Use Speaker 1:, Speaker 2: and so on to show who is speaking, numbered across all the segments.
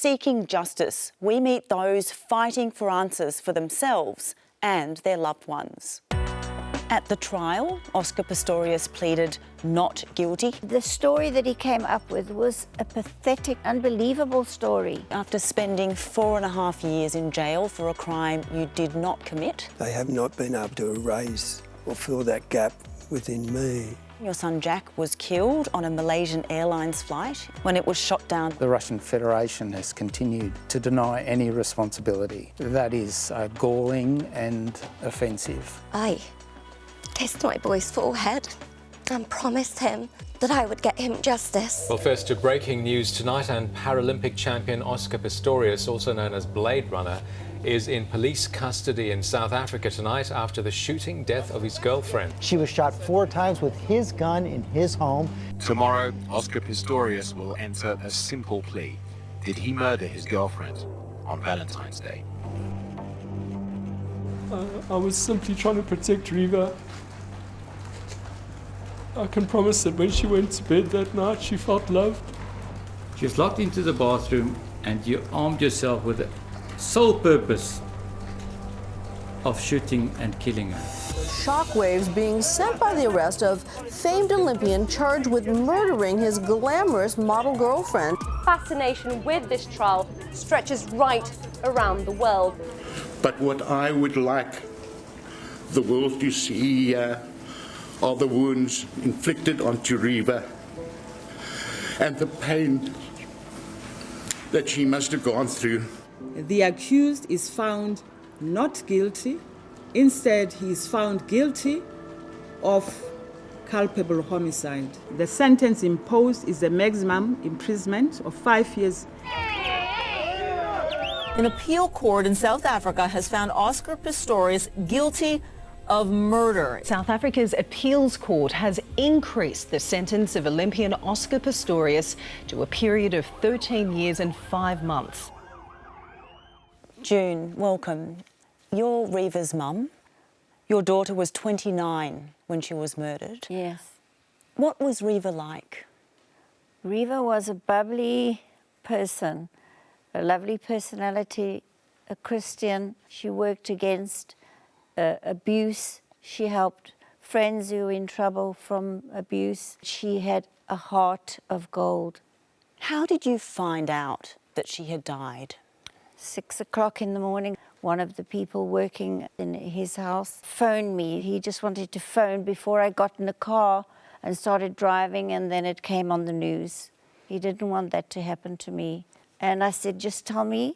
Speaker 1: seeking justice, we meet those fighting for answers for themselves and their loved ones. At the trial, Oscar Pistorius pleaded not guilty.
Speaker 2: The story that he came up with was a pathetic, unbelievable story.
Speaker 1: After spending 4.5 years in jail for a crime you did not commit.
Speaker 3: They have not been able to erase or fill that gap within me.
Speaker 1: Your son Jack was killed on a Malaysian Airlines flight when it was shot down.
Speaker 4: The Russian Federation has continued to deny any responsibility. That is galling and offensive.
Speaker 5: I kissed my boy's forehead and promised him that I would get him justice.
Speaker 6: Well, first to breaking news tonight, and Paralympic champion Oscar Pistorius, also known as Blade Runner, is in police custody in South Africa tonight after the shooting death of his girlfriend.
Speaker 7: She was shot 4 times with his gun in his home.
Speaker 8: Tomorrow, Oscar Pistorius will enter a simple plea. Did he murder his girlfriend on Valentine's Day?
Speaker 9: I was simply trying to protect Reeva. I can promise that when she went to bed that night, she felt loved.
Speaker 10: She was locked into the bathroom and you armed yourself with the sole purpose of shooting and killing her.
Speaker 11: Shockwaves being sent by the arrest of famed Olympian charged with murdering his glamorous model girlfriend.
Speaker 12: Fascination with this trial stretches right around the world.
Speaker 13: But what I would like the world to see are the wounds inflicted onto Reeva and the pain that she must have gone through.
Speaker 14: The accused is found not guilty. Instead, he is found guilty of culpable homicide. The sentence imposed is a maximum imprisonment of 5 years.
Speaker 11: An appeal court in South Africa has found Oscar Pistorius guilty of murder. South Africa's appeals court has increased the sentence of Olympian Oscar Pistorius to a period of 13 years and 5 months.
Speaker 1: June, welcome. You're Reeva's mum. Your daughter was 29 when she was murdered.
Speaker 2: Yes.
Speaker 1: What was Reeva like?
Speaker 2: Reeva was a bubbly person, a lovely personality, a Christian. She worked against abuse. She helped friends who were in trouble from abuse. She had a heart of gold.
Speaker 1: How did you find out that she had died?
Speaker 2: 6 o'clock in the morning, one of the people working in his house phoned me. He just wanted to phone before I got in the car and started driving, and then it came on the news. He didn't want that to happen to me. And I said, just tell me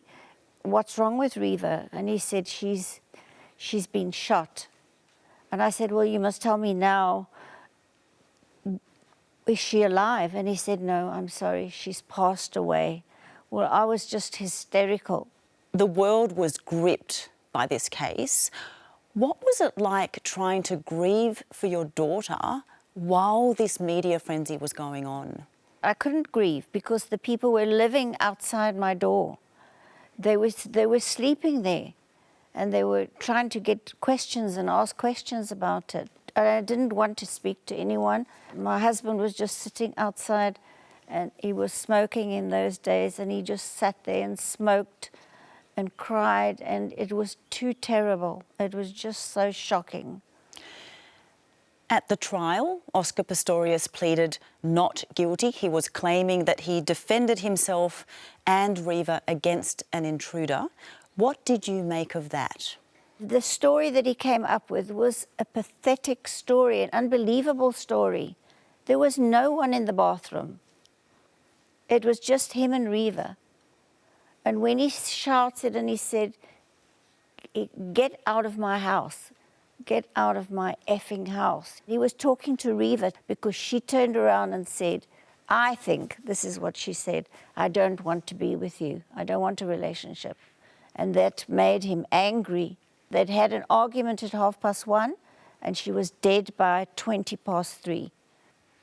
Speaker 2: what's wrong with Reeva. And he said, she's been shot. And I said, well, you must tell me now, is she alive? And he said, no, I'm sorry, she's passed away. Well, I was just hysterical.
Speaker 1: The world was gripped by this case. What was it like trying to grieve for your daughter while this media frenzy was going on?
Speaker 2: I couldn't grieve because the people were living outside my door. They were sleeping there, and they were trying to get questions and ask questions about it. And I didn't want to speak to anyone. My husband was just sitting outside, and he was smoking in those days, and he just sat there and smoked and cried, and it was too terrible. It was just so shocking.
Speaker 1: At the trial, Oscar Pistorius pleaded not guilty. He was claiming that he defended himself and Reeva against an intruder. What did you make of that?
Speaker 2: The story that he came up with was a pathetic story, an unbelievable story. There was no one in the bathroom. It was just him and Reeva. And when he shouted and he said, get out of my house, get out of my effing house. He was talking to Reeva because she turned around and said, I think, this is what she said, I don't want to be with you. I don't want a relationship. And that made him angry. They'd had an argument at 1:30, and she was dead by 3:20.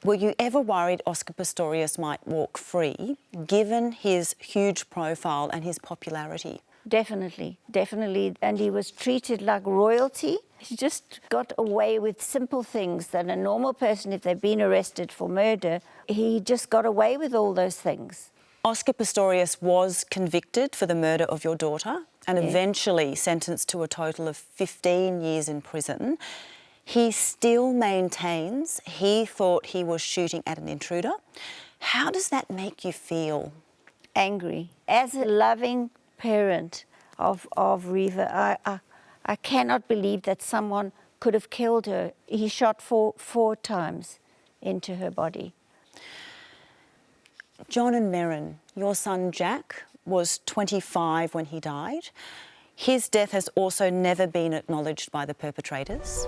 Speaker 1: Were you ever worried Oscar Pistorius might walk free, given his huge profile and his popularity?
Speaker 2: Definitely, definitely. And he was treated like royalty. He just got away with simple things that a normal person, if they've been arrested for murder, he just got away with all those things.
Speaker 1: Oscar Pistorius was convicted for the murder of your daughter and eventually sentenced to a total of 15 years in prison. He still maintains he thought he was shooting at an intruder. How does that make you feel?
Speaker 2: Angry. As a loving parent of Reeva, I cannot believe that someone could have killed her. He shot four times into her body.
Speaker 1: John and Merrin, your son Jack was 25 when he died. His death has also never been acknowledged by the perpetrators.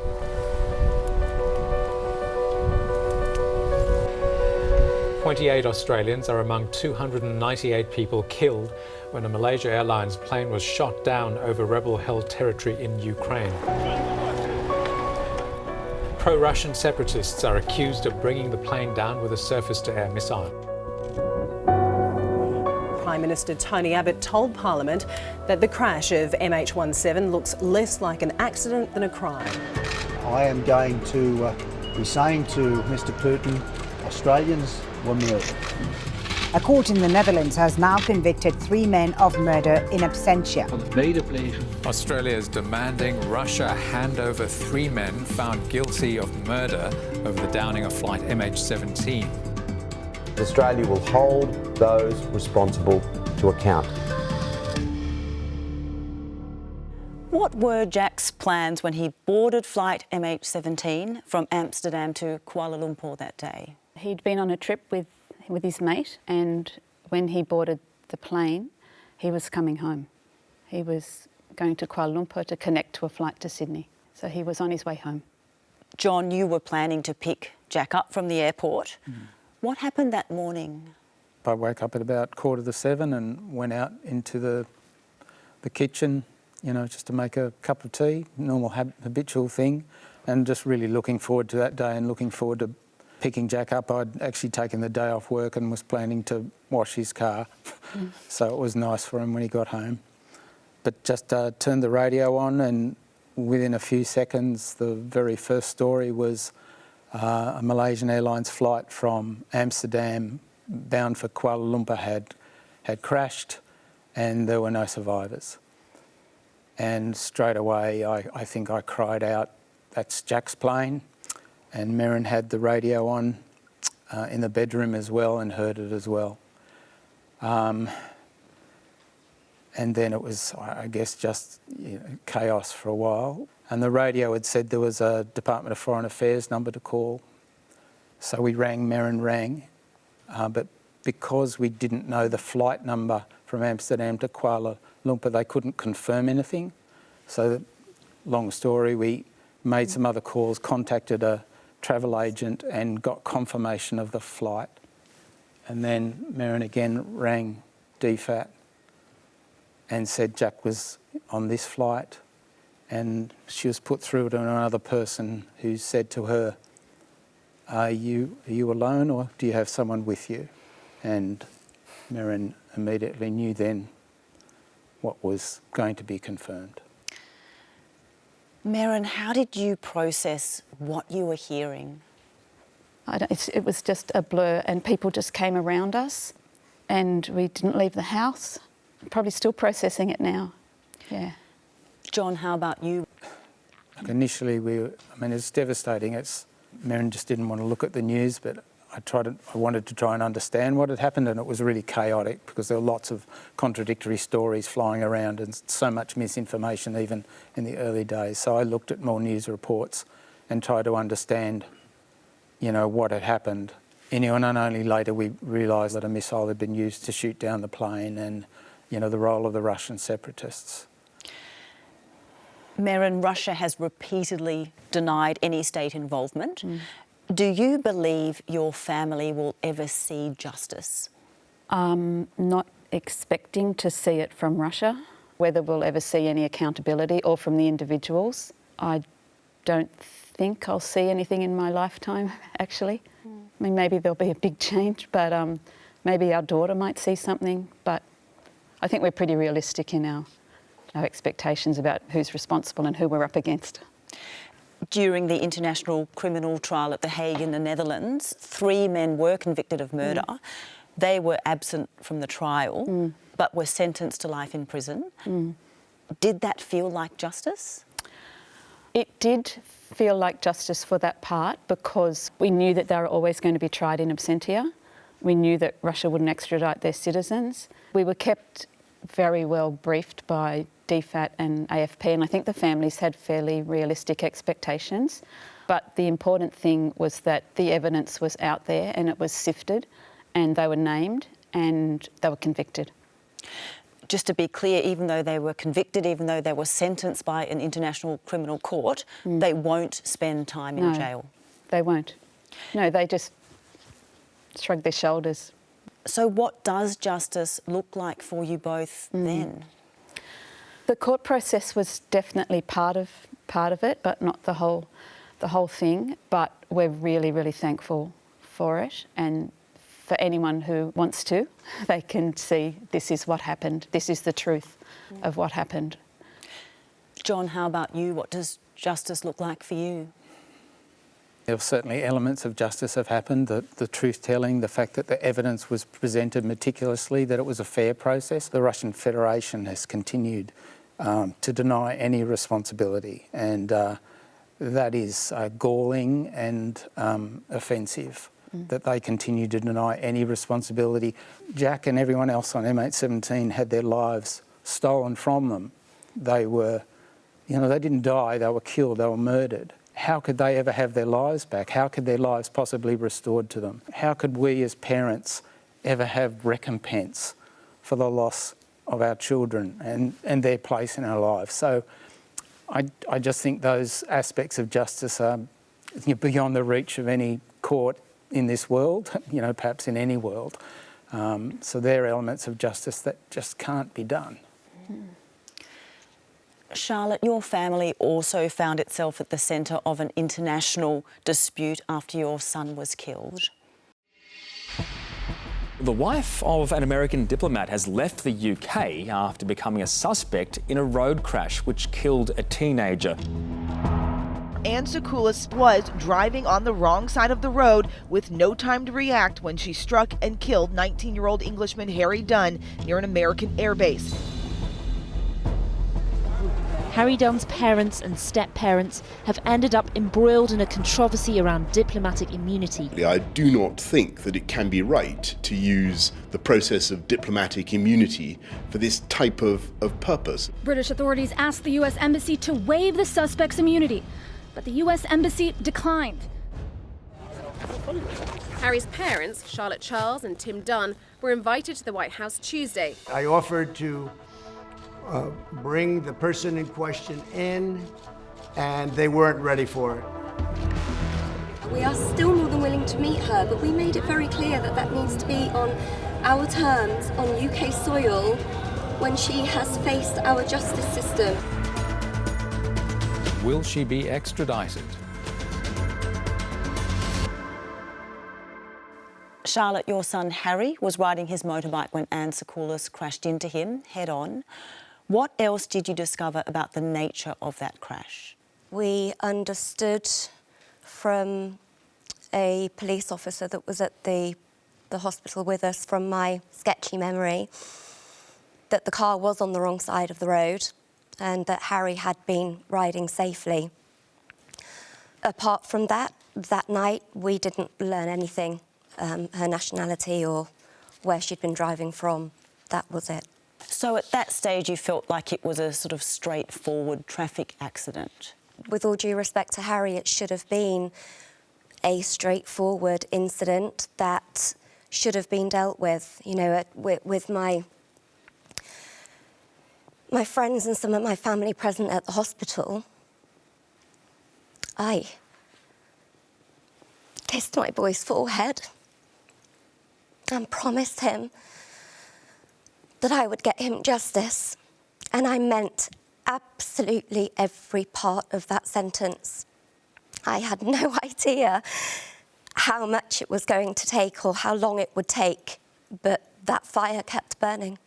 Speaker 6: "28 Australians are among 298 people killed when a Malaysia Airlines plane was shot down over rebel-held territory in Ukraine. Pro-Russian separatists are accused of bringing the plane down with a surface-to-air missile.
Speaker 11: Prime Minister Tony Abbott told Parliament that the crash of MH17 looks less like an accident than a crime.
Speaker 7: I am going to be saying to Mr Putin, Australians were murdered.
Speaker 15: A court in the Netherlands has now convicted 3 men of murder in absentia.
Speaker 6: Australia is demanding Russia hand over 3 men found guilty of murder over the downing of flight MH17.
Speaker 16: Australia will hold those responsible to account.
Speaker 1: What were Jack's plans when he boarded flight MH17 from Amsterdam to Kuala Lumpur that day?
Speaker 17: He'd been on a trip with his mate, and when he boarded the plane, he was coming home. He was going to Kuala Lumpur to connect to a flight to Sydney. So he was on his way home.
Speaker 1: John, you were planning to pick Jack up from the airport. What happened that morning?
Speaker 4: I woke up at about 7:15 and went out into the kitchen, you know, just to make a cup of tea, normal habitual thing, and just really looking forward to that day and looking forward to picking Jack up. I'd actually taken the day off work and was planning to wash his car, so it was nice for him when he got home. But just turned the radio on, and within a few seconds, the very first story was a Malaysian Airlines flight from Amsterdam bound for Kuala Lumpur had crashed, and there were no survivors. And straight away, I think I cried out, "That's Jack's plane." And Merrin had the radio on in the bedroom as well and heard it as well. And then it was, I guess, just chaos for a while. And the radio had said there was a Department of Foreign Affairs number to call. So Merrin rang, but because we didn't know the flight number from Amsterdam to Kuala Lumpur, they couldn't confirm anything. So, long story, we made some other calls, contacted a travel agent and got confirmation of the flight. And then Merrin again rang DFAT and said Jack was on this flight, and she was put through to another person who said to her, are you alone, or do you have someone with you? And Merrin immediately knew then what was going to be confirmed.
Speaker 1: Merrin, how did you process what you were hearing?
Speaker 17: It was just a blur, and people just came around us, and we didn't leave the house. Probably still processing it now. Yeah.
Speaker 1: John, how about you?
Speaker 4: Initially, it's devastating. Merrin just didn't want to look at the news, but I wanted to try and understand what had happened, and it was really chaotic because there were lots of contradictory stories flying around and so much misinformation even in the early days. So I looked at more news reports and tried to understand, what had happened. And only later we realised that a missile had been used to shoot down the plane and, the role of the Russian separatists.
Speaker 1: Merrin, Russia has repeatedly denied any state involvement. Do you believe your family will ever see justice?
Speaker 17: Not expecting to see it from Russia. Whether we'll ever see any accountability or from the individuals, I don't think I'll see anything in my lifetime, actually. I mean, maybe there'll be a big change, but maybe our daughter might see something. But I think we're pretty realistic in our expectations about who's responsible and who we're up against.
Speaker 1: During the international criminal trial at The Hague in the Netherlands, 3 men were convicted of murder. They were absent from the trial, but were sentenced to life in prison. Did that feel like justice?
Speaker 17: It did feel like justice for that part because we knew that they were always going to be tried in absentia. We knew that Russia wouldn't extradite their citizens. We were kept very well briefed by DFAT and AFP, and I think the families had fairly realistic expectations. But the important thing was that the evidence was out there and it was sifted, and they were named and they were convicted.
Speaker 1: Just to be clear, even though they were convicted, even though they were sentenced by an international criminal court, they won't spend time in jail?
Speaker 17: They won't. No, they just shrug their shoulders.
Speaker 1: So what does justice look like for you both then?
Speaker 17: The court process was definitely part of it, but not the whole thing. But we're really, really thankful for it, and for anyone who wants to, they can see this is what happened. This is the truth of what happened.
Speaker 1: John, how about you? What does justice look like for you?
Speaker 4: There were certainly elements of justice have happened, the truth-telling, the fact that the evidence was presented meticulously, that it was a fair process. The Russian Federation has continued to deny any responsibility, and that is galling and offensive, that they continue to deny any responsibility. Jack and everyone else on M817 had their lives stolen from them. They were, they didn't die, they were killed, they were murdered. How could they ever have their lives back? How could their lives possibly be restored to them? How could we as parents ever have recompense for the loss of our children and their place in our lives? So I just think those aspects of justice are beyond the reach of any court in this world, perhaps in any world. So they're elements of justice that just can't be done.
Speaker 1: Charlotte, your family also found itself at the centre of an international dispute after your son was killed.
Speaker 18: The wife of an American diplomat has left the UK after becoming a suspect in a road crash which killed a teenager.
Speaker 19: Anne Sakoulas was driving on the wrong side of the road with no time to react when she struck and killed 19-year-old Englishman Harry Dunn near an American airbase.
Speaker 20: Harry Dunn's parents and step-parents have ended up embroiled in a controversy around diplomatic immunity.
Speaker 21: I do not think that it can be right to use the process of diplomatic immunity for this type of purpose.
Speaker 22: British authorities asked the U.S. Embassy to waive the suspect's immunity, but the U.S. Embassy declined.
Speaker 12: Harry's parents, Charlotte Charles and Tim Dunn, were invited to the White House Tuesday.
Speaker 3: I offered to bring the person in question in, and they weren't ready for it.
Speaker 5: We are still more than willing to meet her, but we made it very clear that that needs to be on our terms, on UK soil, when she has faced our justice system.
Speaker 6: Will she be extradited?
Speaker 1: Charlotte, your son Harry was riding his motorbike when Anne Sakoulas crashed into him head-on. What else did you discover about the nature of that crash?
Speaker 5: We understood from a police officer that was at the hospital with us, from my sketchy memory, that the car was on the wrong side of the road and that Harry had been riding safely. Apart from that night, we didn't learn anything, her nationality or where she'd been driving from. That was it.
Speaker 1: So at that stage, you felt like it was a sort of straightforward traffic accident?
Speaker 5: With all due respect to Harry, it should have been a straightforward incident that should have been dealt with. With my friends and some of my family present at the hospital, I kissed my boy's forehead and promised him that I would get him justice. And I meant absolutely every part of that sentence. I had no idea how much it was going to take or how long it would take, but that fire kept burning.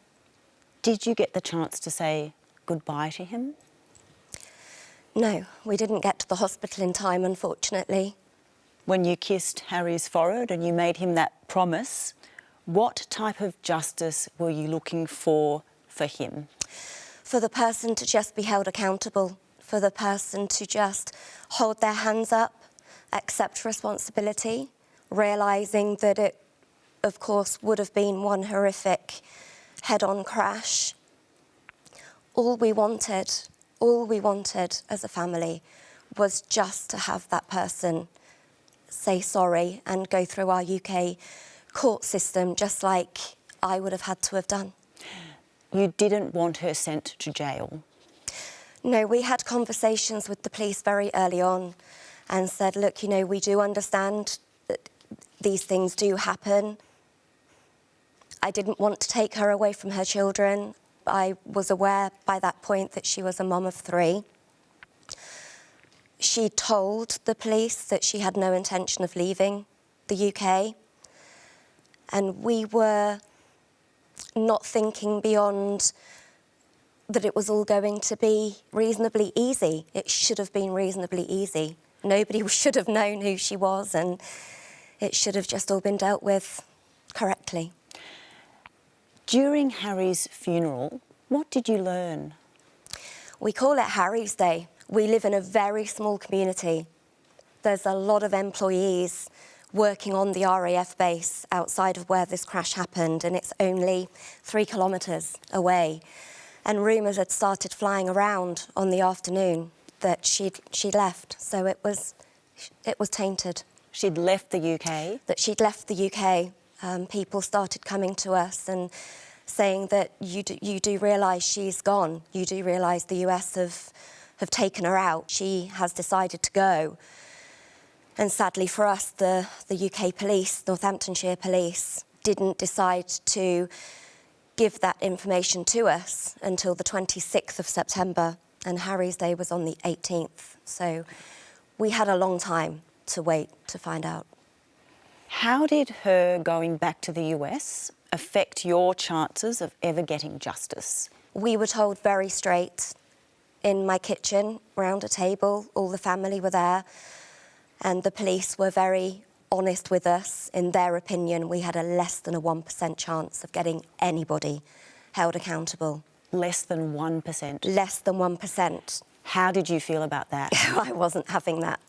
Speaker 1: Did you get the chance to say goodbye to him?
Speaker 5: No, we didn't get to the hospital in time, unfortunately.
Speaker 1: When you kissed Harry's forehead and you made him that promise, What type of justice were you looking for him?
Speaker 5: For the person to just be held accountable, for the person to just hold their hands up, accept responsibility, realising that it, of course, would have been one horrific head-on crash. All we wanted as a family was just to have that person say sorry and go through our UK court system just like I would have had to have done.
Speaker 1: You didn't want her sent to jail?
Speaker 5: No, we had conversations with the police very early on and said, look, you know, we do understand that these things do happen. I didn't want to take her away from her children. I was aware by that point that she was a mum of 3. She told the police that she had no intention of leaving the UK. And we were not thinking beyond that it was all going to be reasonably easy. It should have been reasonably easy. Nobody should have known who she was, and it should have just all been dealt with correctly.
Speaker 1: During Harry's funeral, what did you learn?
Speaker 5: We call it Harry's Day. We live in a very small community. There's a lot of employees working on the RAF base outside of where this crash happened, and it's only 3 kilometres away. And rumours had started flying around on the afternoon that she'd left, so it was tainted.
Speaker 1: She'd left the UK?
Speaker 5: That she'd left the UK. People started coming to us and saying that you do realise she's gone. You do realise the US have taken her out. She has decided to go. And sadly for us, the UK police, Northamptonshire police, didn't decide to give that information to us until the 26th of September, and Harry's Day was on the 18th. So we had a long time to wait to find out.
Speaker 1: How did her going back to the US affect your chances of ever getting justice?
Speaker 5: We were told very straight in my kitchen, round a table, all the family were there, and the police were very honest with us. In their opinion, we had a less than a 1% chance of getting anybody held accountable.
Speaker 1: Less than 1%?
Speaker 5: Less than 1%.
Speaker 1: How did you feel about that?
Speaker 5: I wasn't having that.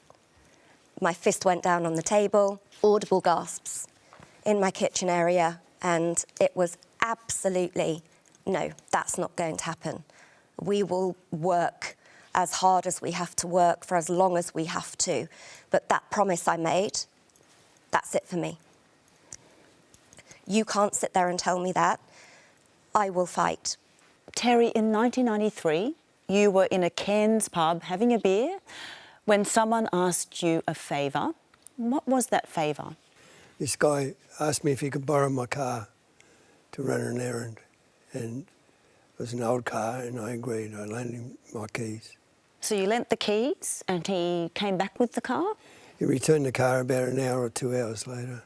Speaker 5: My fist went down on the table, audible gasps in my kitchen area, and it was absolutely, no, that's not going to happen. We will work as hard as we have to work for as long as we have to. But that promise I made, that's it for me. You can't sit there and tell me that. I will fight.
Speaker 1: Terry, in 1993, you were in a Cairns pub having a beer when someone asked you a favour. What was that favour?
Speaker 3: This guy asked me if he could borrow my car to run an errand, and it was an old car, and I agreed. I lent him my keys.
Speaker 1: So you lent the keys and he came back with the car?
Speaker 3: He returned the car about an hour or 2 hours later.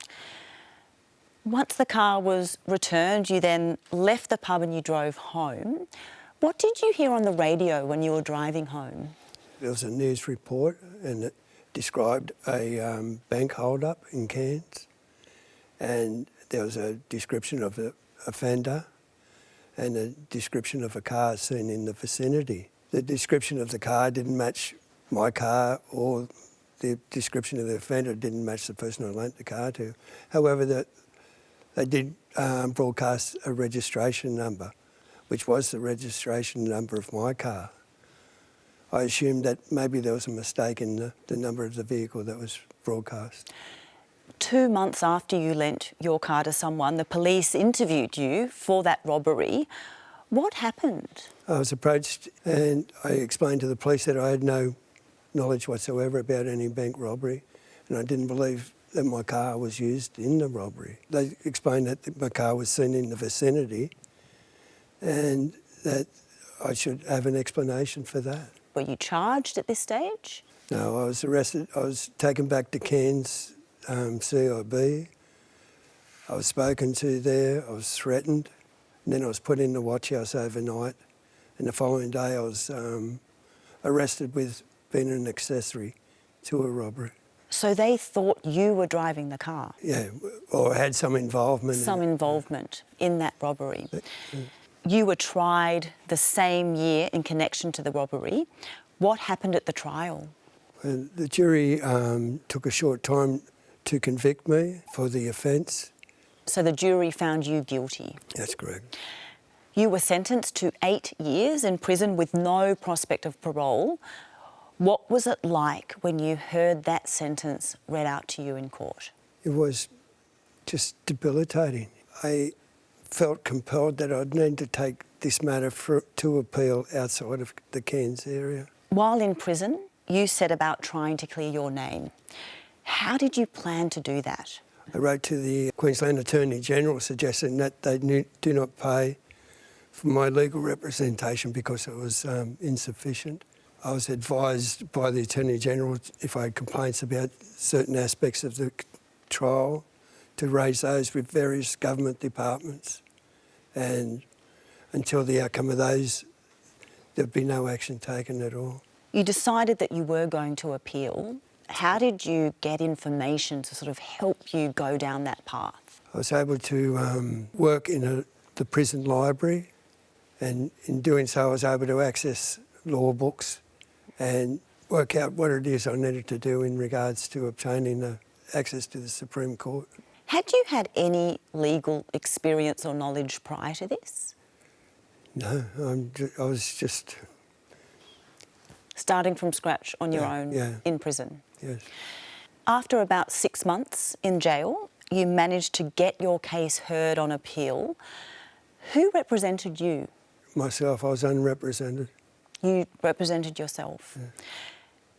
Speaker 1: Once the car was returned, you then left the pub and you drove home. What did you hear on the radio when you were driving home?
Speaker 3: There was a news report and it described a bank hold-up in Cairns, and there was a description of the offender and a description of a car seen in the vicinity. The description of the car didn't match my car, or the description of the offender didn't match the person I lent the car to. However, they did broadcast a registration number, which was the registration number of my car. I assumed that maybe there was a mistake in the number of the vehicle that was broadcast.
Speaker 1: 2 months after you lent your car to someone, the police interviewed you for that robbery. What happened?
Speaker 3: I was approached and I explained to the police that I had no knowledge whatsoever about any bank robbery, and I didn't believe that my car was used in the robbery. They explained that my car was seen in the vicinity and that I should have an explanation for that.
Speaker 1: Were you charged at this stage?
Speaker 3: No, I was arrested. I was taken back to Cairns CIB. I was spoken to there. I was threatened. And then I was put in the watch house overnight. And the following day I was arrested with being an accessory to a robbery.
Speaker 1: So they thought you were driving the car?
Speaker 3: Yeah, or had some involvement.
Speaker 1: Some involvement in that robbery. You were tried the same year in connection to the robbery. What happened at the trial?
Speaker 3: The jury took a short time to convict me for the offence.
Speaker 1: So the jury found you guilty?
Speaker 3: That's correct.
Speaker 1: You were sentenced to 8 years in prison with no prospect of parole. What was it like when you heard that sentence read out to you in court?
Speaker 3: It was just debilitating. I felt compelled that I'd need to take this matter to appeal outside of the Cairns area.
Speaker 1: While in prison, you set about trying to clear your name. How did you plan to do that?
Speaker 3: I wrote to the Queensland Attorney General suggesting that they do not pay for my legal representation because it was insufficient. I was advised by the Attorney General if I had complaints about certain aspects of the trial to raise those with various government departments, and until the outcome of those there'd be no action taken at all.
Speaker 1: You decided that you were going to appeal. How did you get information to sort of help you go down that path?
Speaker 3: I was able to work in the prison library, and in doing so I was able to access law books and work out what it is I needed to do in regards to obtaining access to the Supreme Court.
Speaker 1: Had you had any legal experience or knowledge prior to this?
Speaker 3: No, I was just...
Speaker 1: Starting from scratch on your own in prison?
Speaker 3: Yes.
Speaker 1: After about 6 months in jail, you managed to get your case heard on appeal. Who represented you?
Speaker 3: Myself, I was unrepresented.
Speaker 1: You represented yourself?
Speaker 3: Yeah.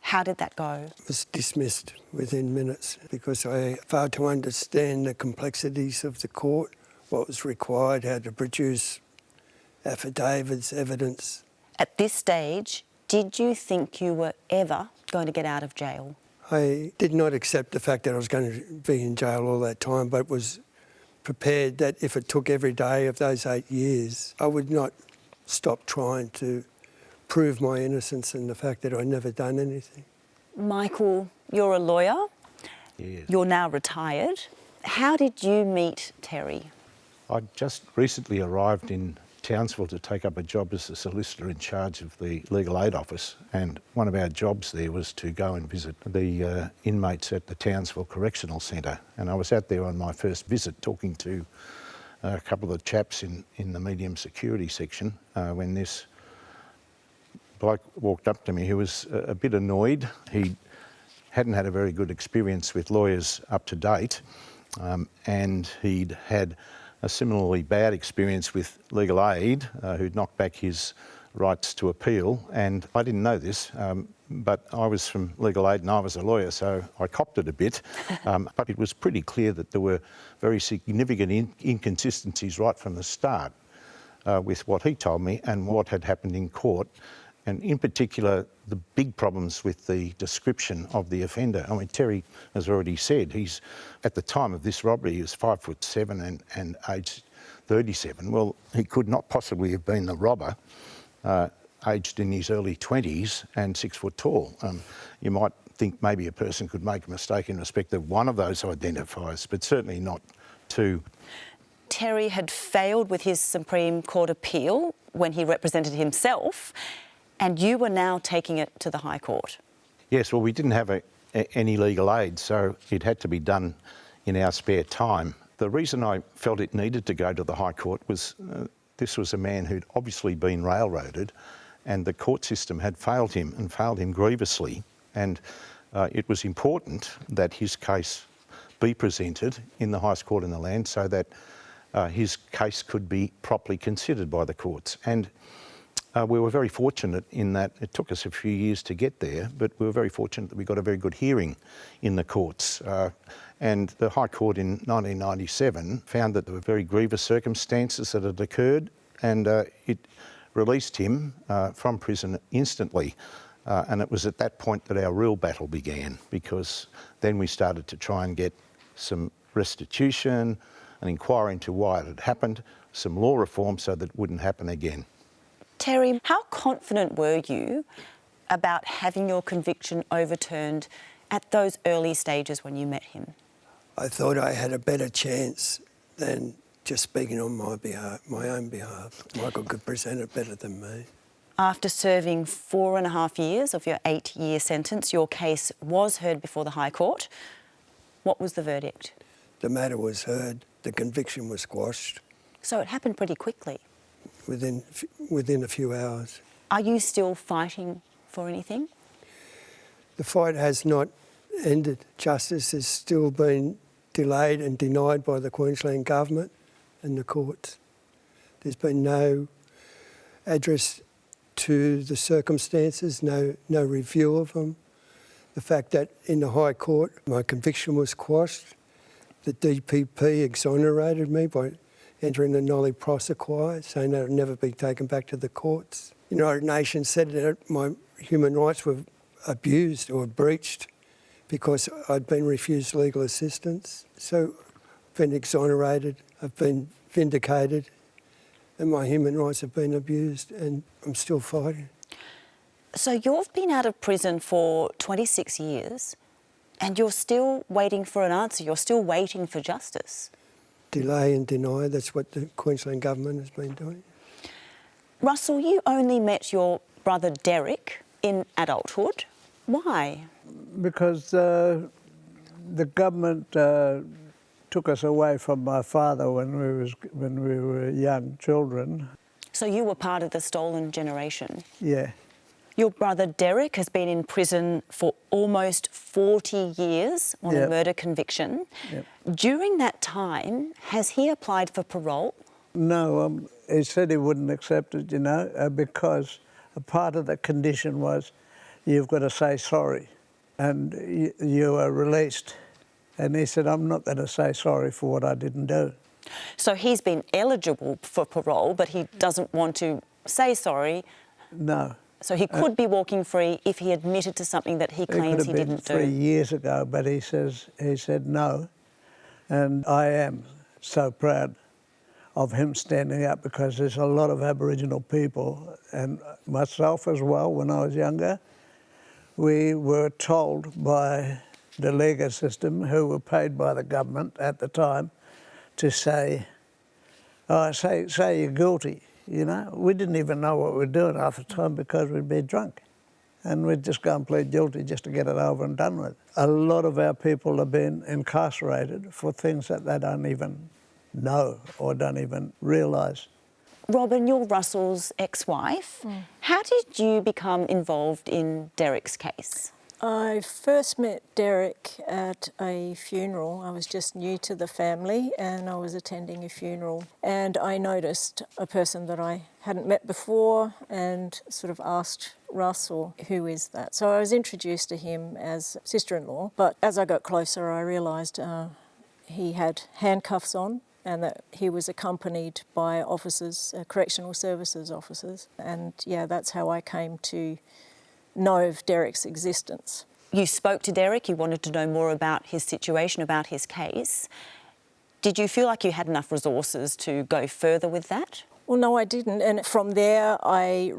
Speaker 1: How did that go?
Speaker 3: I was dismissed within minutes because I failed to understand the complexities of the court, what was required, how to produce affidavits, evidence.
Speaker 1: At this stage, did you think you were ever going to get out of jail?
Speaker 3: I did not accept the fact that I was going to be in jail all that time, but was prepared that if it took every day of those 8 years, I would not stop trying to prove my innocence and the fact that I'd never done anything.
Speaker 1: Michael, you're a lawyer.
Speaker 8: Yes.
Speaker 1: You're now retired. How did you meet Terry?
Speaker 8: I just recently arrived in Townsville to take up a job as a solicitor in charge of the legal aid office, and one of our jobs there was to go and visit the inmates at the Townsville Correctional Centre, and I was out there on my first visit talking to a couple of the chaps in the medium security section when this bloke walked up to me who was a bit annoyed. He hadn't had a very good experience with lawyers up to date, and he'd had a similarly bad experience with legal aid, who'd knocked back his rights to appeal. And I didn't know this, but I was from legal aid and I was a lawyer, so I copped it a bit. But it was pretty clear that there were very significant inconsistencies right from the start with what he told me and what had happened in court. And in particular, the big problems with the description of the offender. I mean, Terry has already said he's, at the time of this robbery, he was 5'7" and aged 37. Well, he could not possibly have been the robber, aged in his early 20s and 6 foot tall. You might think maybe a person could make a mistake in respect of one of those identifiers, but certainly not two.
Speaker 1: Terry had failed with his Supreme Court appeal when he represented himself, and you were now taking it to the High Court.
Speaker 8: Yes, well, we didn't have any legal aid, so it had to be done in our spare time. The reason I felt it needed to go to the High Court was this was a man who'd obviously been railroaded, and the court system had failed him and failed him grievously. And it was important that his case be presented in the highest court in the land so that his case could be properly considered by the courts. And we were very fortunate in that it took us a few years to get there, but we were very fortunate that we got a very good hearing in the courts. And the High Court in 1997 found that there were very grievous circumstances that had occurred, and it released him from prison instantly. And it was at that point that our real battle began, because then we started to try and get some restitution, an inquiry into why it had happened, some law reform so that it wouldn't happen again.
Speaker 1: Terry, how confident were you about having your conviction overturned at those early stages when you met him?
Speaker 3: I thought I had a better chance than just speaking on my behalf, my own behalf. Michael could present it better than me.
Speaker 1: After serving 4.5 years of your 8-year sentence, your case was heard before the High Court. What was the verdict?
Speaker 3: The matter was heard, the conviction was quashed.
Speaker 1: So it happened pretty quickly.
Speaker 3: Within a few hours.
Speaker 1: Are you still fighting for anything?
Speaker 3: The fight has not ended. Justice has still been delayed and denied by the Queensland Government and the courts. There's been no address to the circumstances, no review of them. The fact that in the High Court my conviction was quashed, the DPP exonerated me by entering the nolle prosequi, saying that it would never be taken back to the courts. The United Nations said that my human rights were abused or breached because I'd been refused legal assistance. So I've been exonerated, I've been vindicated, and my human rights have been abused, and I'm still fighting.
Speaker 1: So you've been out of prison for 26 years and you're still waiting for an answer, you're still waiting for justice.
Speaker 3: Delay and deny, that's what the Queensland Government has been doing.
Speaker 1: Russell, you only met your brother Derek in adulthood. Why?
Speaker 9: Because the government took us away from my father when we were young children.
Speaker 1: So you were part of the stolen generation?
Speaker 9: Yeah.
Speaker 1: Your brother Derek has been in prison for almost 40 years on a murder conviction.
Speaker 9: Yep.
Speaker 1: During that time, has he applied for parole?
Speaker 9: No, he said he wouldn't accept it, because a part of the condition was you've got to say sorry and you are released. And he said, I'm not going to say sorry for what I didn't do.
Speaker 1: So he's been eligible for parole, but he doesn't want to say sorry?
Speaker 9: No.
Speaker 1: So he could be walking free if he admitted to something that he claims he didn't do.
Speaker 9: 3 years ago, but he said no. And I am so proud of him standing up, because there's a lot of Aboriginal people, and myself as well when I was younger, we were told by the legal system, who were paid by the government at the time, to say, say you're guilty. We didn't even know what we were doing half the time because we'd be drunk. And we'd just go and plead guilty just to get it over and done with. A lot of our people have been incarcerated for things that they don't even know or don't even realise.
Speaker 1: Robin, you're Russell's ex-wife. How did you become involved in Derek's case?
Speaker 10: I first met Derek at a funeral. I was just new to the family and I was attending a funeral, and I noticed a person that I hadn't met before and sort of asked Russell, who is that? So I was introduced to him as sister-in-law, but as I got closer I realised he had handcuffs on and that he was accompanied by officers, correctional services officers, and that's how I came to know of Derek's existence.
Speaker 1: You spoke to Derek, you wanted to know more about his situation, about his case. Did you feel like you had enough resources to go further with that?
Speaker 10: Well, no, I didn't. And from there, I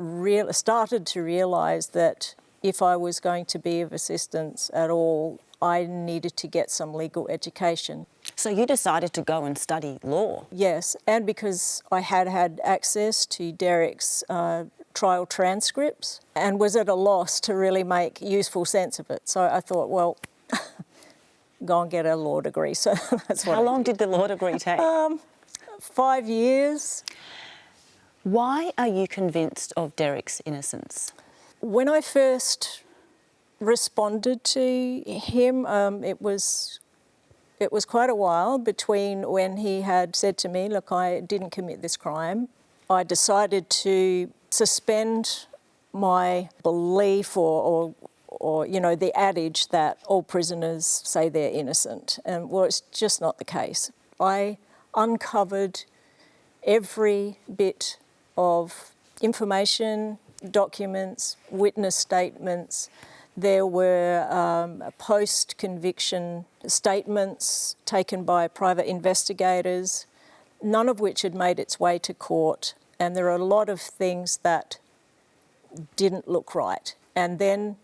Speaker 10: started to realise that if I was going to be of assistance at all, I needed to get some legal education.
Speaker 1: So you decided to go and study law?
Speaker 10: Yes, and because I had access to Derek's trial transcripts and was at a loss to really make useful sense of it. So I thought, well, go and get a law degree. So that's what.
Speaker 1: How long did the law degree take?
Speaker 10: 5 years.
Speaker 1: Why are you convinced of Derek's innocence?
Speaker 10: When I first responded to him, it was quite a while between when he had said to me, look, I didn't commit this crime. I decided to suspend my belief or the adage that all prisoners say they're innocent. And well, it's just not the case. I uncovered every bit of information, documents, witness statements. There were post-conviction statements taken by private investigators, none of which had made its way to court. And there are a lot of things that didn't look right. And then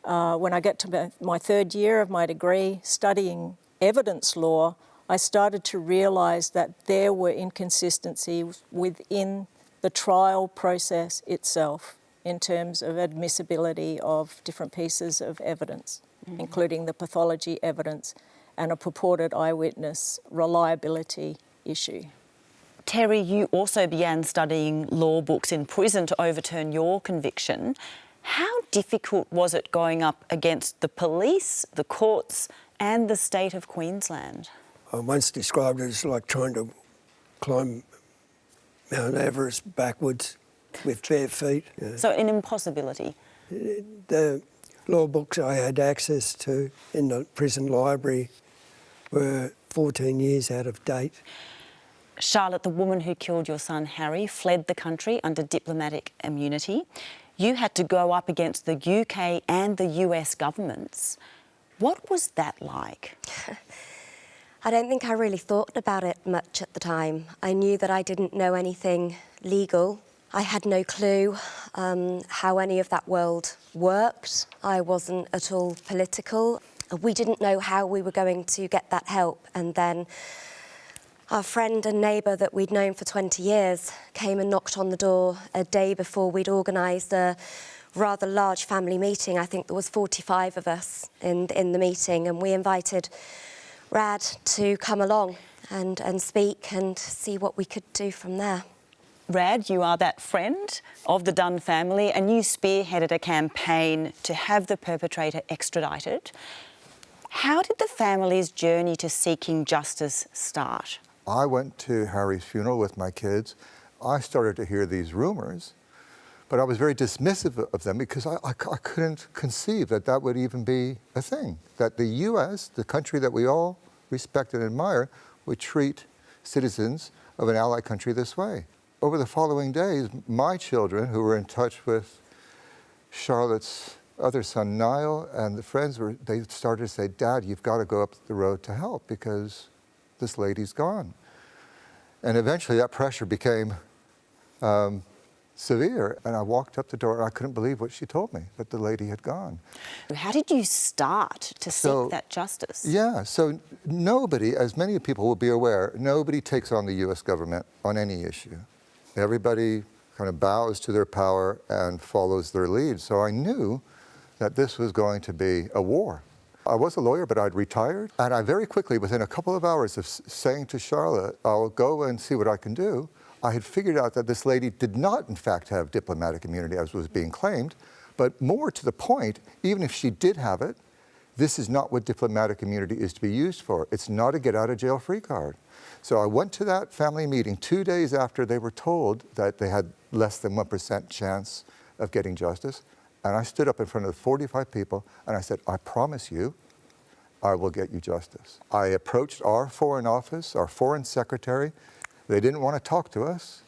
Speaker 10: when I get to my third year of my degree studying evidence law, I started to realise that there were inconsistencies within the trial process itself in terms of admissibility of different pieces of evidence, including the pathology evidence and a purported eyewitness reliability issue.
Speaker 1: Terry, you also began studying law books in prison to overturn your conviction. How difficult was it going up against the police, the courts and the state of Queensland?
Speaker 3: I once described it as like trying to climb Mount Everest backwards with bare feet.
Speaker 1: So an impossibility?
Speaker 3: The law books I had access to in the prison library were 14 years out of date.
Speaker 1: Charlotte, the woman who killed your son Harry, fled the country under diplomatic immunity. You had to go up against the UK and the US governments. What was that like?
Speaker 5: I don't think I really thought about it much at the time. I knew that I didn't know anything legal. I had no clue how any of that world worked. I wasn't at all political. We didn't know how we were going to get that help. And then our friend and neighbour that we'd known for 20 years came and knocked on the door a day before we'd organised a rather large family meeting. I think there was 45 of us in the meeting, and we invited Rad to come along and speak and see what we could do from there.
Speaker 1: Rad, you are that friend of the Dunn family and you spearheaded a campaign to have the perpetrator extradited. How did the family's journey to seeking justice start?
Speaker 13: I went to Harry's funeral with my kids. I started to hear these rumours, but I was very dismissive of them because I couldn't conceive that that would even be a thing, that the US, the country that we all respect and admire, would treat citizens of an allied country this way. Over the following days, my children, who were in touch with Charlotte's other son, Niall, and the friends, they started to say, Dad, you've got to go up the road to help because this lady's gone. And eventually that pressure became severe, and I walked up the door and I couldn't believe what she told me, that the lady had gone.
Speaker 1: How did you start to seek that justice?
Speaker 13: Yeah, so nobody, as many people will be aware, nobody takes on the US government on any issue. Everybody kind of bows to their power and follows their lead. So I knew that this was going to be a war. I was a lawyer, but I'd retired. And I very quickly, within a couple of hours of saying to Charlotte, I'll go and see what I can do, I had figured out that this lady did not, in fact, have diplomatic immunity as was being claimed. But more to the point, even if she did have it, this is not what diplomatic immunity is to be used for. It's not a get-out-of-jail-free card. So I went to that family meeting 2 days after they were told that they had less than 1% chance of getting justice. And I stood up in front of 45 people and I said, I promise you, I will get you justice. I approached our foreign office, our foreign secretary. They didn't want to talk to us.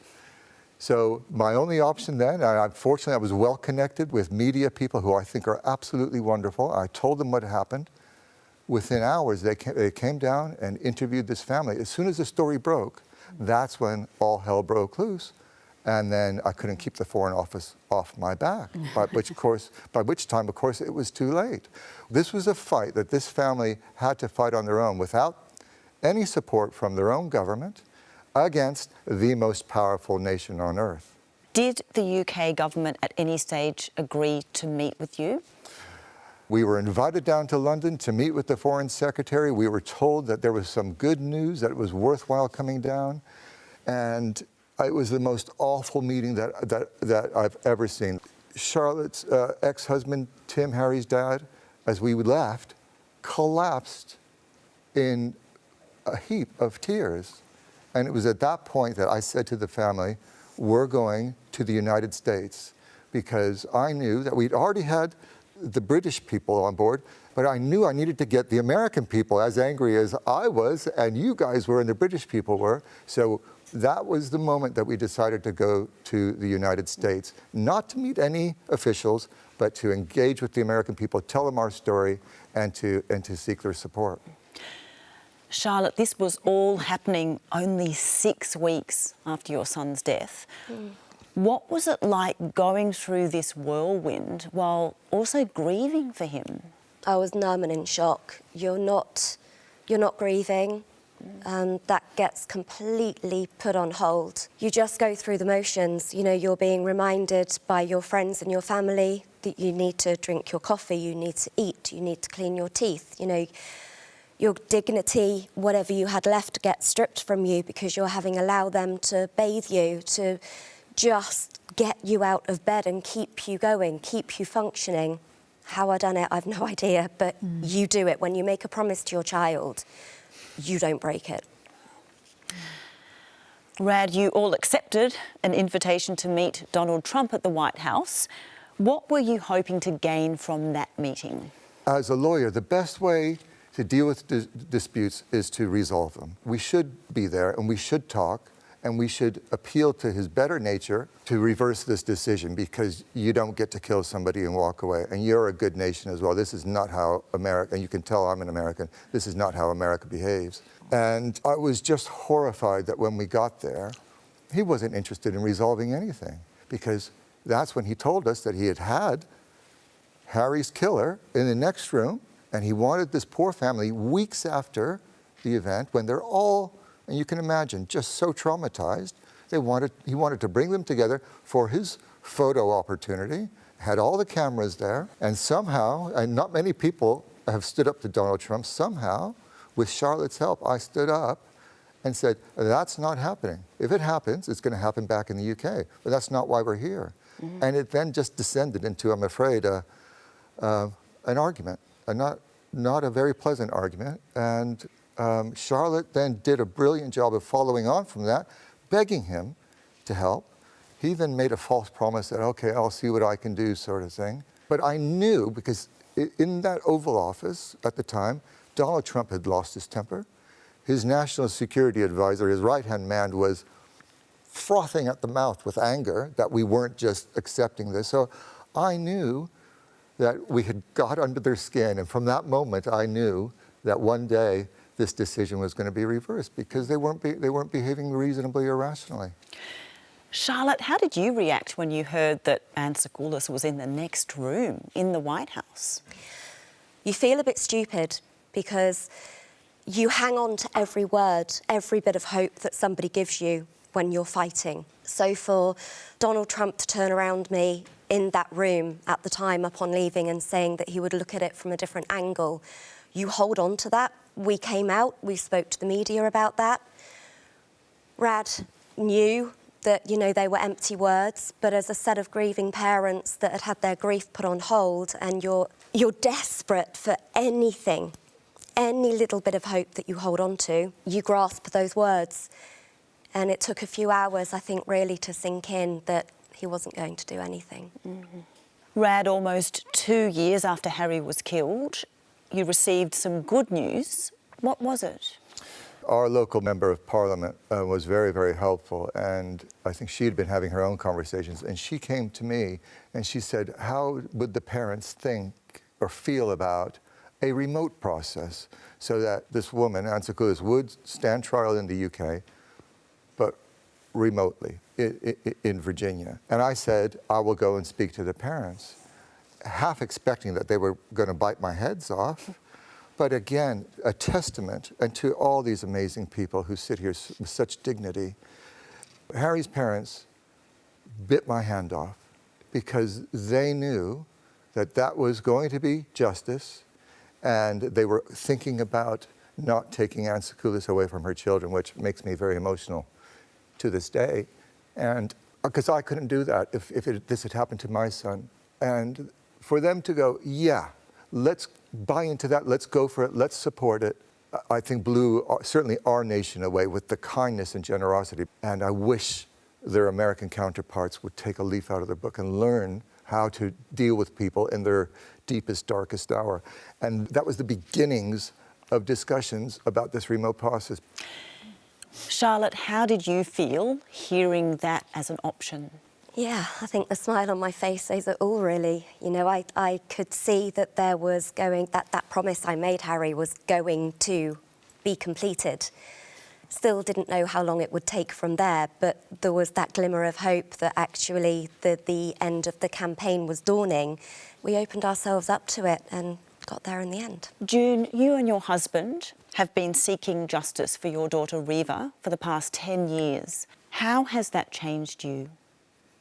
Speaker 13: So my only option then, and unfortunately I was well connected with media people who I think are absolutely wonderful. I told them what happened. Within hours, they came down and interviewed this family. As soon as the story broke, that's when all hell broke loose. And then I couldn't keep the Foreign Office off my back, by which time, of course, it was too late. This was a fight that this family had to fight on their own without any support from their own government against the most powerful nation on earth.
Speaker 1: Did the UK government at any stage agree to meet with you?
Speaker 13: We were invited down to London to meet with the Foreign Secretary. We were told that there was some good news, that it was worthwhile coming down. And it was the most awful meeting that I've ever seen. Charlotte's ex-husband, Tim, Harry's dad, as we left, collapsed in a heap of tears. And it was at that point that I said to the family, we're going to the United States, because I knew that we'd already had the British people on board, but I knew I needed to get the American people as angry as I was, and you guys were, and the British people were. So that was the moment that we decided to go to the United States, not to meet any officials, but to engage with the American people, tell them our story, and to seek their support.
Speaker 1: Charlotte, this was all happening only 6 weeks after your son's death. What was it like going through this whirlwind while also grieving for him?
Speaker 5: I was numb and in shock. You're not grieving. That gets completely put on hold. You just go through the motions. You know, you're being reminded by your friends and your family that you need to drink your coffee, you need to eat, you need to clean your teeth. You know, your dignity, whatever you had left, gets stripped from you because you're having allowed them to bathe you, to just get you out of bed and keep you going, keep you functioning. How I done it, I've no idea, but you do it. When you make a promise to your child, you don't break it.
Speaker 1: Rad, you all accepted an invitation to meet Donald Trump at the White House. What were you hoping to gain from that meeting?
Speaker 13: As a lawyer, the best way to deal with disputes is to resolve them. We should be there and we should talk and we should appeal to his better nature to reverse this decision, because you don't get to kill somebody and walk away. And you're a good nation as well. This is not how America, and you can tell I'm an American, this is not how America behaves. And I was just horrified that when we got there, he wasn't interested in resolving anything, because that's when he told us that he had had Harry's killer in the next room, and he wanted this poor family weeks after the event, when they're all, and you can imagine, just so traumatized. He wanted to bring them together for his photo opportunity, had all the cameras there, and somehow, and not many people have stood up to Donald Trump, somehow, with Charlotte's help, I stood up and said, that's not happening. If it happens, it's going to happen back in the UK, but that's not why we're here. Mm-hmm. And it then just descended into, I'm afraid, an argument, not a very pleasant argument. And Charlotte then did a brilliant job of following on from that, begging him to help. He then made a false promise that, okay, I'll see what I can do, sort of thing. But I knew, because in that Oval Office at the time, Donald Trump had lost his temper. His national security advisor, his right-hand man, was frothing at the mouth with anger that we weren't just accepting this. So I knew that we had got under their skin. And from that moment, I knew that one day this decision was going to be reversed, because they weren't behaving reasonably or rationally.
Speaker 1: Charlotte, how did you react when you heard that Anne Sakoulas was in the next room in the White House?
Speaker 5: You feel a bit stupid, because you hang on to every word, every bit of hope that somebody gives you when you're fighting. So for Donald Trump to turn around me in that room at the time upon leaving and saying that he would look at it from a different angle, you hold on to that. We came out, we spoke to the media about that. Rad knew that, you know, they were empty words, but as a set of grieving parents that had had their grief put on hold, and you're desperate for anything, any little bit of hope that you hold on to, you grasp those words. And it took a few hours, I think, really to sink in that he wasn't going to do anything.
Speaker 1: Mm-hmm. Rad, almost 2 years after Harry was killed, you received some good news. What was it?
Speaker 13: Our local member of parliament was very, very helpful, and I think she had been having her own conversations, and she came to me and she said, how would the parents think or feel about a remote process so that this woman, Anne Sakoulas, would stand trial in the UK, but remotely in Virginia? And I said, I will go and speak to the parents, half expecting that they were going to bite my heads off. But again, a testament and to all these amazing people who sit here with such dignity. Harry's parents bit my hand off because they knew that that was going to be justice, and they were thinking about not taking Anne Sakoulas away from her children, which makes me very emotional to this day. And because I couldn't do that if this had happened to my son. And for them to go, yeah, let's buy into that, let's go for it, let's support it, I think blew certainly our nation away with the kindness and generosity. And I wish their American counterparts would take a leaf out of their book and learn how to deal with people in their deepest, darkest hour. And that was the beginnings of discussions about this remote process.
Speaker 1: Charlotte, how did you feel hearing that as an option?
Speaker 5: Yeah, I think the smile on my face says it all, really. You know, I could see that there was that promise I made Harry was going to be completed. Still didn't know how long it would take from there, but there was that glimmer of hope that actually the end of the campaign was dawning. We opened ourselves up to it and got there in the end.
Speaker 1: June, you and your husband have been seeking justice for your daughter Reeva for the past 10 years. How has that changed you?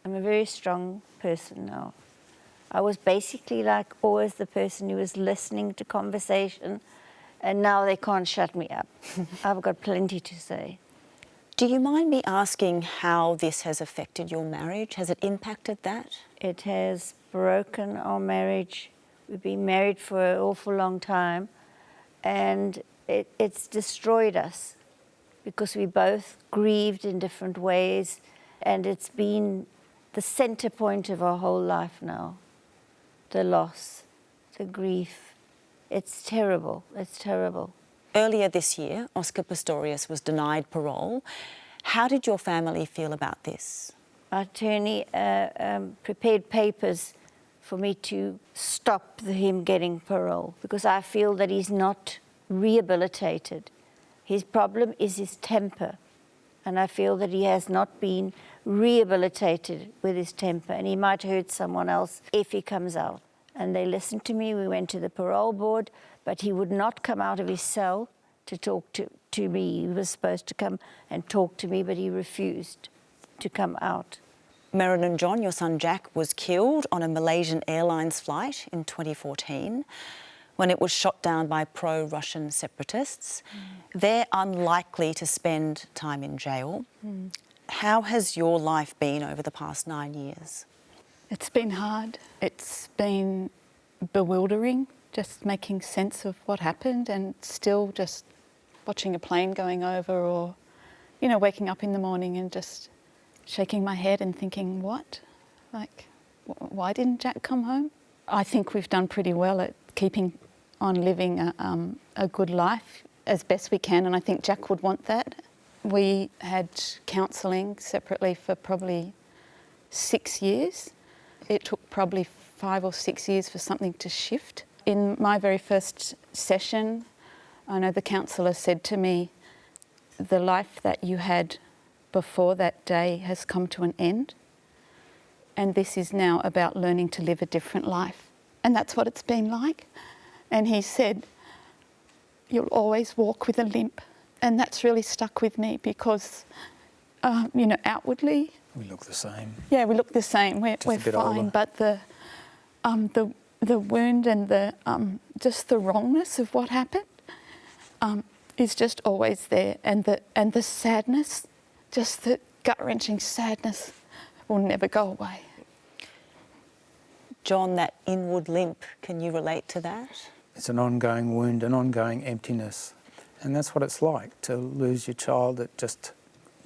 Speaker 2: I'm a very strong person now. I was basically like always the person who was listening to conversation, and now they can't shut me up. I've got plenty to say.
Speaker 1: Do you mind me asking how this has affected your marriage? Has it impacted that?
Speaker 2: It has broken our marriage. We've been married for an awful long time, and it's destroyed us because we both grieved in different ways, and it's been the center point of our whole life now. The loss, the grief. It's terrible. It's terrible.
Speaker 1: Earlier this year, Oscar Pistorius was denied parole. How did your family feel about this?
Speaker 2: Our attorney prepared papers for me to stop him getting parole because I feel that he's not rehabilitated. His problem is his temper, and I feel that he has not been rehabilitated with his temper, and he might hurt someone else if he comes out. And they listened to me. We went to the parole board, but he would not come out of his cell to talk to me. He was supposed to come and talk to me, but he refused to come out.
Speaker 1: Merrin and John, your son Jack, was killed on a Malaysian Airlines flight in 2014 when it was shot down by pro-Russian separatists. They're unlikely to spend time in jail. How has your life been over the past 9 years?
Speaker 17: It's been hard. It's been bewildering, just making sense of what happened and still just watching a plane going over or, you know, waking up in the morning and just shaking my head and thinking, what? Like, why didn't Jack come home? I think we've done pretty well at keeping on living a good life as best we can, and I think Jack would want that. We had counselling separately for probably 6 years. It took probably 5 or 6 years for something to shift. In my very first session, I know the counsellor said to me, the life that you had before that day has come to an end, and this is now about learning to live a different life. And that's what it's been like. And he said, you'll always walk with a limp. And that's really stuck with me because, you know, outwardly,
Speaker 4: We look the same.
Speaker 17: yeah, we look the same. We're
Speaker 4: Just a bit
Speaker 17: fine,
Speaker 4: older.
Speaker 17: but the wound and the just the wrongness of what happened is just always there, and the sadness, just the gut-wrenching sadness, will never go away.
Speaker 1: John, that inward limp, can you relate to that?
Speaker 4: It's an ongoing wound, an ongoing emptiness. And that's what it's like to lose your child. It just,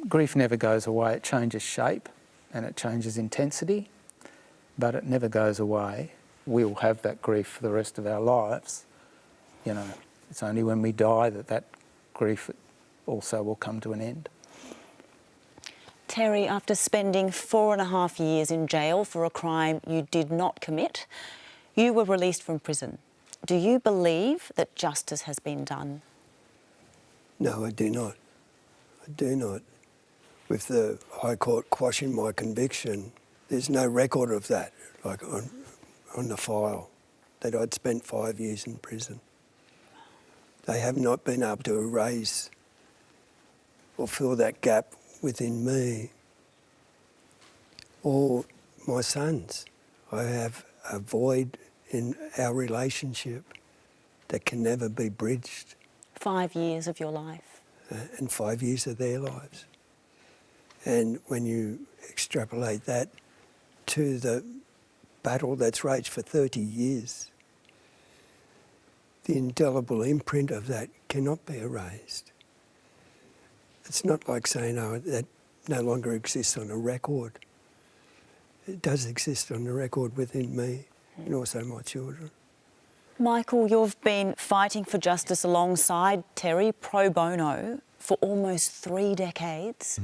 Speaker 4: grief never goes away. It changes shape and it changes intensity, but it never goes away. We'll have that grief for the rest of our lives. You know, it's only when we die that that grief also will come to an end.
Speaker 1: Terry, after spending 4.5 years in jail for a crime you did not commit, you were released from prison. Do you believe that justice has been done?
Speaker 3: No, I do not. I do not. With the High Court quashing my conviction, there's no record of that, like on the file, that I'd spent 5 years in prison. They have not been able to erase or fill that gap within me or my sons. I have a void in our relationship that can never be bridged.
Speaker 1: 5 years of your life.
Speaker 3: And 5 years of their lives. And when you extrapolate that to the battle that's raged for 30 years, the indelible imprint of that cannot be erased. It's not like saying, oh, that no longer exists on a record. It does exist on the record within me and also my children.
Speaker 1: Michael, you've been fighting for justice alongside Terry pro bono for almost 3 decades.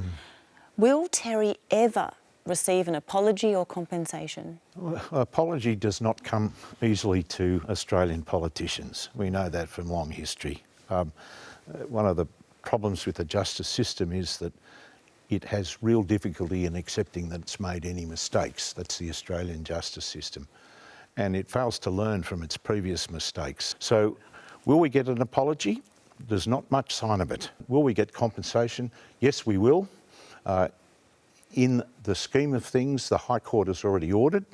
Speaker 1: Will Terry ever receive an apology or compensation?
Speaker 8: Well, apology does not come easily to Australian politicians. We know that from long history. One of the problems with the justice system is that it has real difficulty in accepting that it's made any mistakes. That's the Australian justice system. And it fails to learn from its previous mistakes. So will we get an apology? There's not much sign of it. Will we get compensation? Yes, we will. In the scheme of things, the High Court has already ordered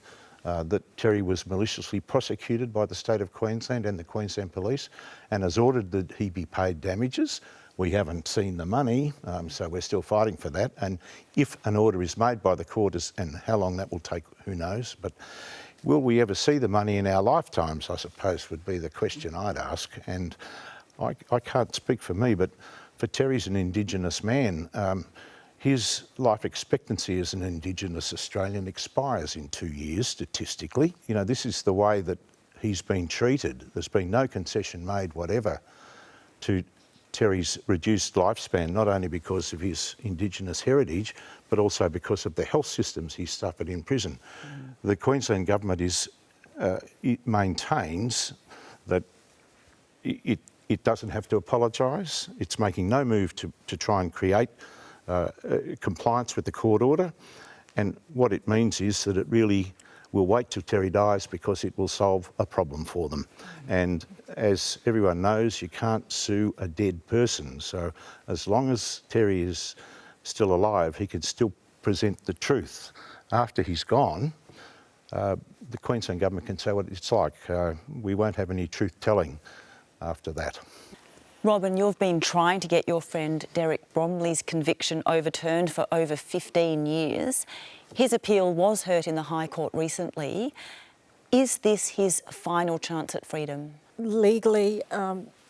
Speaker 8: that Terry was maliciously prosecuted by the State of Queensland and the Queensland Police, and has ordered that he be paid damages. We haven't seen the money, so we're still fighting for that. And if an order is made by the court, and how long that will take, who knows, but will we ever see the money in our lifetimes, I suppose, would be the question I'd ask. And I can't speak for me, but for Terry's an Indigenous man. His life expectancy as an Indigenous Australian expires in 2 years, statistically. You know, this is the way that he's been treated. There's been no concession made whatever to Terry's reduced lifespan, not only because of his Indigenous heritage, but also because of the health systems he suffered in prison. The Queensland Government it maintains that it doesn't have to apologise. It's making no move to try and create compliance with the court order, and what it means is that it really will wait till Terry dies because it will solve a problem for them. And as everyone knows, you can't sue a dead person, so as long as Terry is still alive, he can still present the truth. After he's gone, the Queensland Government can say what it's like. We won't have any truth-telling after that.
Speaker 1: Robin, you've been trying to get your friend Derek Bromley's conviction overturned for over 15 years. His appeal was heard in the High Court recently. Is this his final chance at freedom?
Speaker 10: Legally,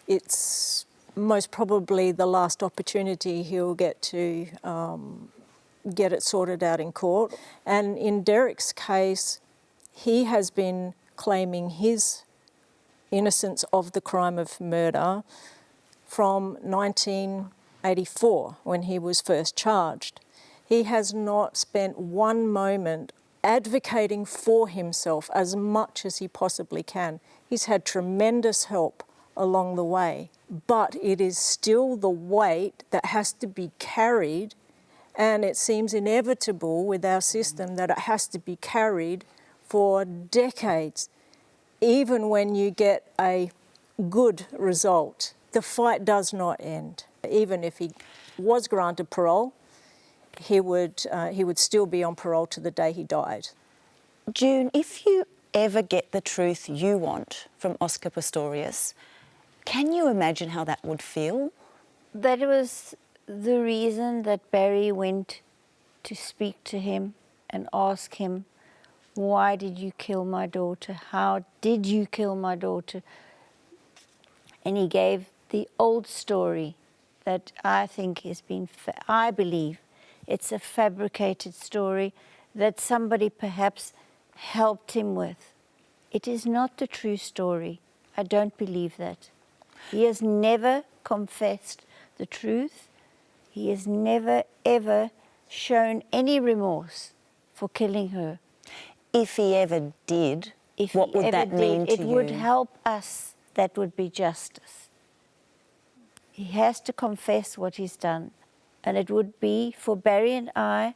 Speaker 10: it's most probably the last opportunity he'll get to get it sorted out in court. And in Derek's case, he has been claiming his innocence of the crime of murder from 1984, when he was first charged. He has not spent one moment advocating for himself as much as he possibly can. He's had tremendous help along the way, but it is still the weight that has to be carried, and it seems inevitable with our system that it has to be carried for decades. Even when you get a good result, the fight does not end. Even if he was granted parole, he would still be on parole to the day he died.
Speaker 1: June, if you ever get the truth you want from Oscar Pistorius, can you imagine how that would feel?
Speaker 2: That was the reason that Barry went to speak to him and ask him, why did you kill my daughter? How did you kill my daughter? And he gave the old story that I think has been, I believe it's a fabricated story that somebody perhaps helped him with. It is not the true story. I don't believe that. He has never confessed the truth. He has never, ever shown any remorse for killing her.
Speaker 1: If he ever did, what would that mean to you?
Speaker 2: It would help us. That would be justice. He has to confess what he's done. And it would be, for Barry and I,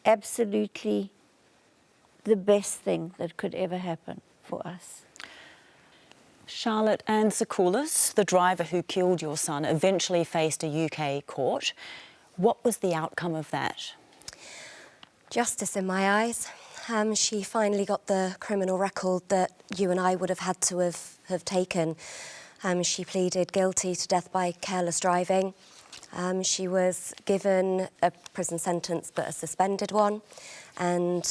Speaker 2: absolutely the best thing that could ever happen for us.
Speaker 1: Charlotte, Anne Sakoulis, the driver who killed your son, eventually faced a UK court. What was the outcome of that?
Speaker 5: Justice in my eyes. She finally got the criminal record that you and I would have had to have taken. She pleaded guilty to death by careless driving. She was given a prison sentence, but a suspended one, and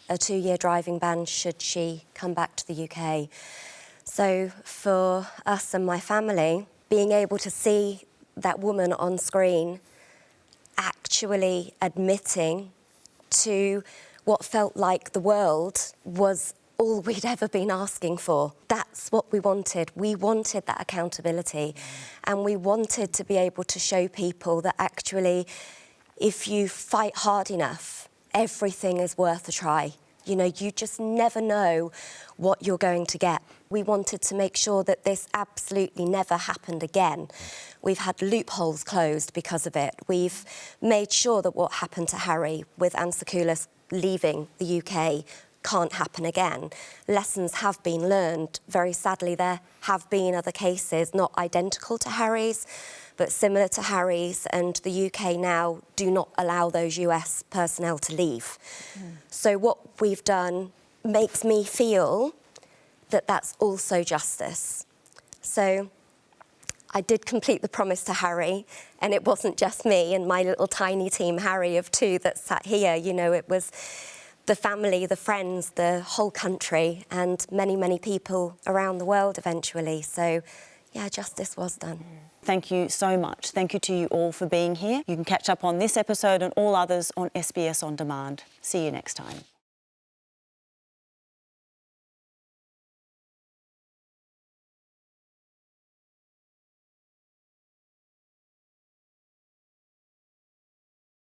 Speaker 5: a 2-year driving ban should she come back to the UK. So for us and my family, being able to see that woman on screen actually admitting to what felt like the world was all we'd ever been asking for. That's what we wanted. We wanted that accountability. And we wanted to be able to show people that actually, if you fight hard enough, everything is worth a try. You know, you just never know what you're going to get. We wanted to make sure that this absolutely never happened again. We've had loopholes closed because of it. We've made sure that what happened to Harry with Ansakoulis leaving the UK can't happen again. Lessons have been learned. Very sadly, there have been other cases, not identical to Harry's, but similar to Harry's, and the UK now do not allow those US personnel to leave. So what we've done makes me feel that that's also justice. So I did complete the promise to Harry, and it wasn't just me and my little tiny team, Harry, of 2 that sat here. You know, it was the family, the friends, the whole country, and many, many people around the world eventually. So, yeah, justice was done.
Speaker 1: Thank you so much. Thank you to you all for being here. You can catch up on this episode and all others on SBS On Demand. See you next time.